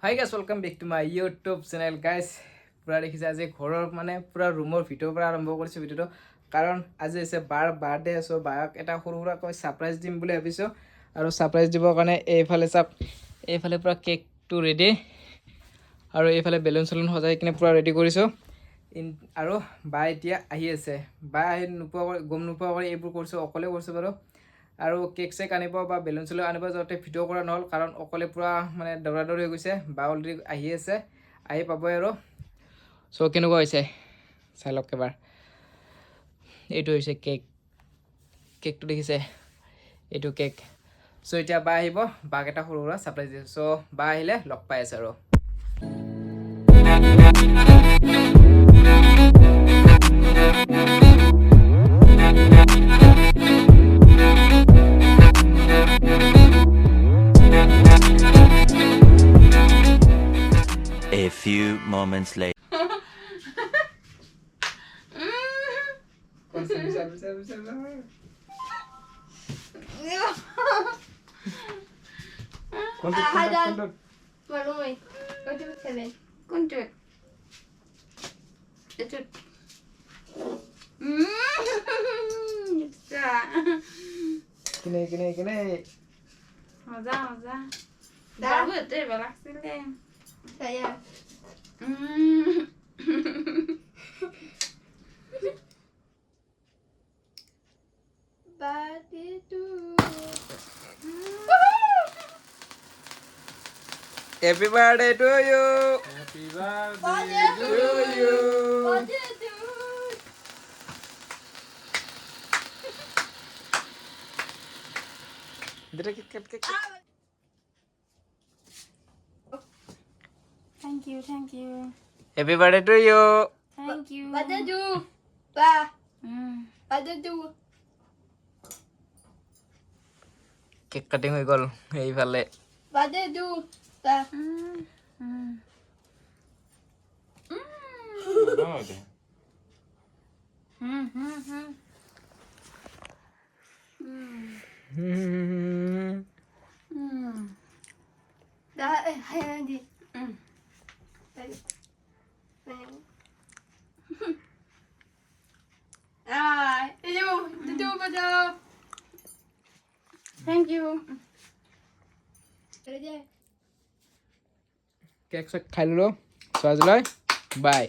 Hi guys, welcome back to my YouTube channel guys. পুরা দেখিছে আজি ঘৰৰ মানে পুৰা ৰুমৰ ভিতৰ পৰা আৰম্ভ কৰিছো ভিডিওটো কাৰণ আজি আছে বাৰ বাৰ্থডে আছে বায়ক এটা সৰু সৰু কৈ সাৰপ্ৰাইজ দিম বুলি ভাবিছো আৰু সাৰপ্ৰাইজ দিবৰ কাৰণে এইফালে চাপ এইফালে পুৰা কেকটো ৰেডি আৰু এইফালে বেলুন সলুন সজাই কিনে পুৰা ৰেডি কৰিছো আৰু বাই এতিয়া আহি আছে বাই আহি নোপোৱা গম নোপোৱা কৰি এইবোৰ কৰিছো অকলে কৰিছো বাৰু আৰু কেক চেক আনিব বা বেলুন চেলুন আনিব যাওঁতে ভিডিঅ' কৰা নহ'ল কাৰণ অকলে পুৰা মানে দৌৰা দৌৰি হৈ গৈছে বা অলৰেডি আহি আছে আহি পাবই আৰু চ' কেনেকুৱা হৈছে চাই লওক এবাৰ এইটো হৈছে কেকটো দেখিছে এইটো কেক চ' এতিয়া বা আহিব বাক এটা সৰু সুৰা ছাৰপ্ৰাইজ দিছোঁ চ' বা আহিলে লগ পাই আছে আৰু A few moments later. Kene. Maza. Baru itu balak sini. Saya. Batu. Happy birthday to you. Happy birthday To you. Batu. Cut. Thank you. Happy birthday to you. Thank you. Batu. Ba. Batu. Cake cutting হৈ গ'ল এইফালে Batu. Ba. Dah hai di. Itu betul. Thank you. Kerja. Cake চেক খাই ল'লো ছোৱালীলৈ by